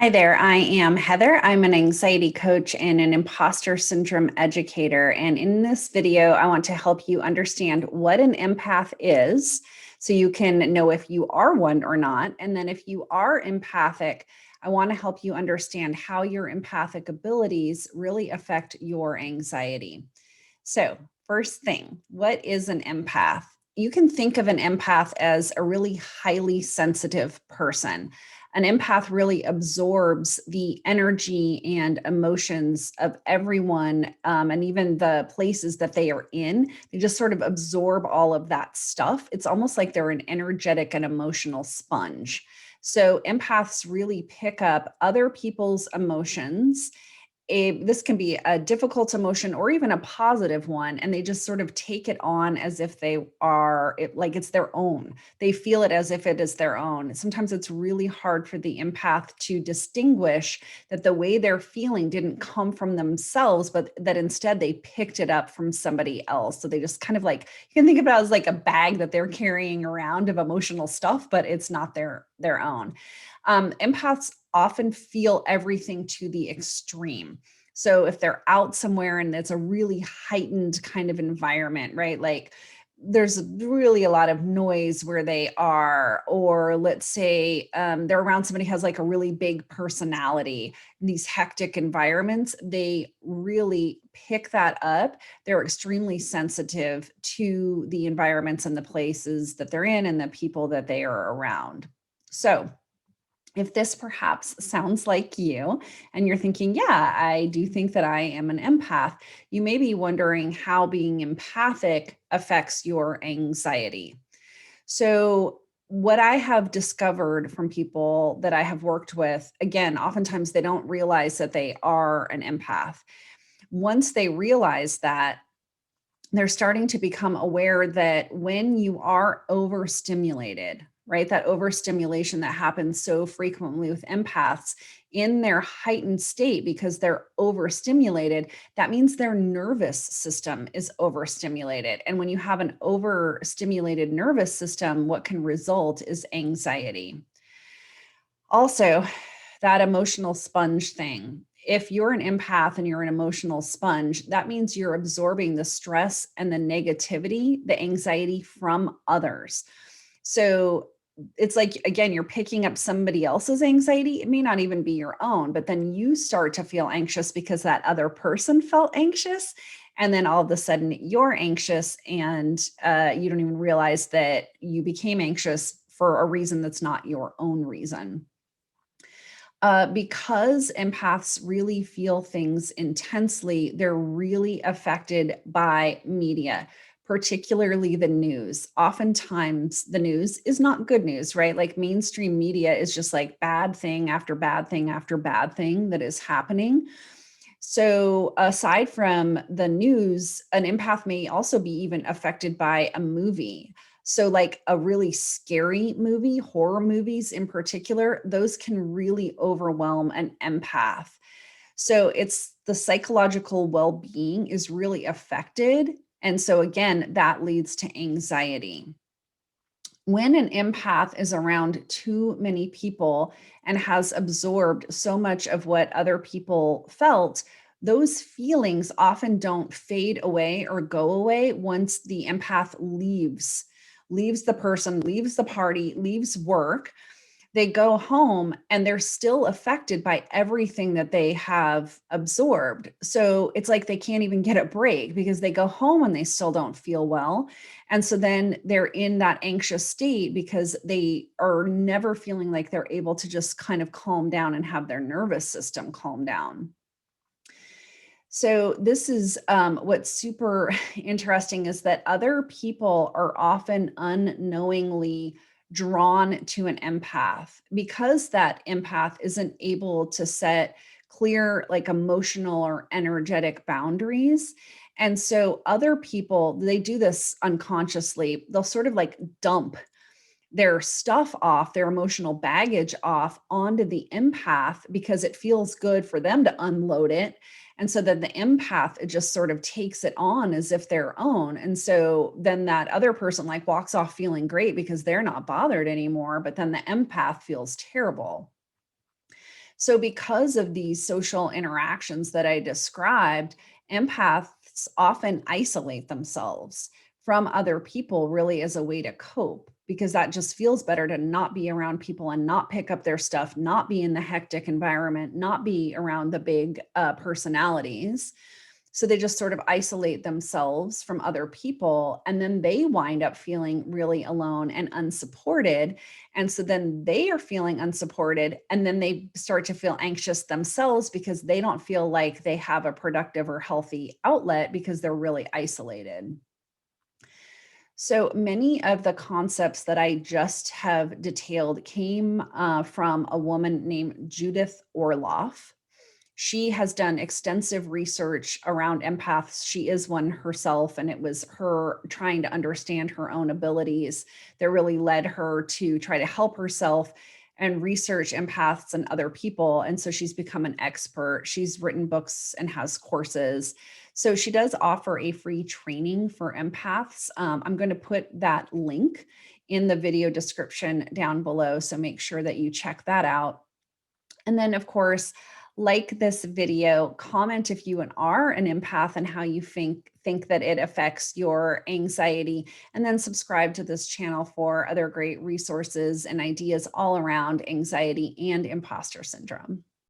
Hi there, I am Heather. I'm an anxiety coach and an imposter syndrome educator. And in this video, I want to help you understand what an empath is so you can know if you are one or not. And then if you are empathic, I want to help you understand how your empathic abilities really affect your anxiety. So, first thing, what is an empath? You can think of an empath as a really highly sensitive person. An empath really absorbs the energy and emotions of everyone, and even the places that they are in. They just sort of absorb all of that stuff. It's almost like they're an energetic and emotional sponge. So empaths really pick up other people's emotions. This can be a difficult emotion or even a positive one, and they just sort of take it on as if like it's their own. They feel it as if it is their own. Sometimes it's really hard for the empath to distinguish that the way they're feeling didn't come from themselves, but that instead they picked it up from somebody else. So they just kind of, like, you can think of it as like a bag that they're carrying around of emotional stuff, but it's not their own. Empaths often feel everything to the extreme. So if they're out somewhere and it's a really heightened kind of environment, right? Like there's really a lot of noise where they are, or let's say they're around somebody who has like a really big personality. In these hectic environments, they really pick that up. They're extremely sensitive to the environments and the places that they're in and the people that they are around. So if this perhaps sounds like you and you're thinking, yeah, I do think that I am an empath, you may be wondering how being empathic affects your anxiety. So, what I have discovered from people that I have worked with, again, oftentimes they don't realize that they are an empath. Once they realize that, they're starting to become aware that when you are overstimulated, right, that overstimulation that happens so frequently with empaths in their heightened state because they're overstimulated, that means their nervous system is overstimulated. And when you have an overstimulated nervous system, what can result is anxiety. Also, that emotional sponge thing. If you're an empath and you're an emotional sponge, that means you're absorbing the stress and the negativity, the anxiety from others. So it's like, again, you're picking up somebody else's anxiety. It may not even be your own, but then you start to feel anxious because that other person felt anxious. And then all of a sudden you're anxious and you don't even realize that you became anxious for a reason that's not your own reason. Because empaths really feel things intensely, they're really affected by media, particularly the news. Oftentimes, the news is not good news, right? Like mainstream media is just like bad thing after bad thing after bad thing that is happening. So, aside from the news, an empath may also be even affected by a movie. So, like a really scary movie, horror movies in particular, those can really overwhelm an empath. So, it's the psychological well being is really affected. And so, again, that leads to anxiety. When an empath is around too many people and has absorbed so much of what other people felt, those feelings often don't fade away or go away once the empath leaves the person, leaves the party, leaves work. They go home and they're still affected by everything that they have absorbed. So it's like they can't even get a break because they go home and they still don't feel well. And so then they're in that anxious state because they are never feeling like they're able to just kind of calm down and have their nervous system calm down. So this is what's super interesting is that other people are often unknowingly drawn to an empath because that empath isn't able to set clear, like emotional or energetic boundaries. And so other people, they do this unconsciously. They'll sort of like dump their stuff off, their emotional baggage off onto the empath because it feels good for them to unload it. And so then the empath, it just sort of takes it on as if their own. And so then that other person like walks off feeling great because they're not bothered anymore, but then the empath feels terrible. So because of these social interactions that I described, empaths often isolate themselves from other people really as a way to cope, because that just feels better to not be around people and not pick up their stuff, not be in the hectic environment, not be around the big personalities. So they just sort of isolate themselves from other people. And then they wind up feeling really alone and unsupported. And so then they are feeling unsupported. And then they start to feel anxious themselves because they don't feel like they have a productive or healthy outlet because they're really isolated. So many of the concepts that I just have detailed came from a woman named Judith Orloff. She has done extensive research around empaths. She is one herself, and it was her trying to understand her own abilities that really led her to try to help herself and research empaths and other people. And so she's become an expert. She's written books and has courses. So she does offer a free training for empaths. I'm going to put that link in the video description down below. So make sure that you check that out. And then, of course, like this video, comment if you are an empath and how you think that it affects your anxiety, and then subscribe to this channel for other great resources and ideas all around anxiety and imposter syndrome.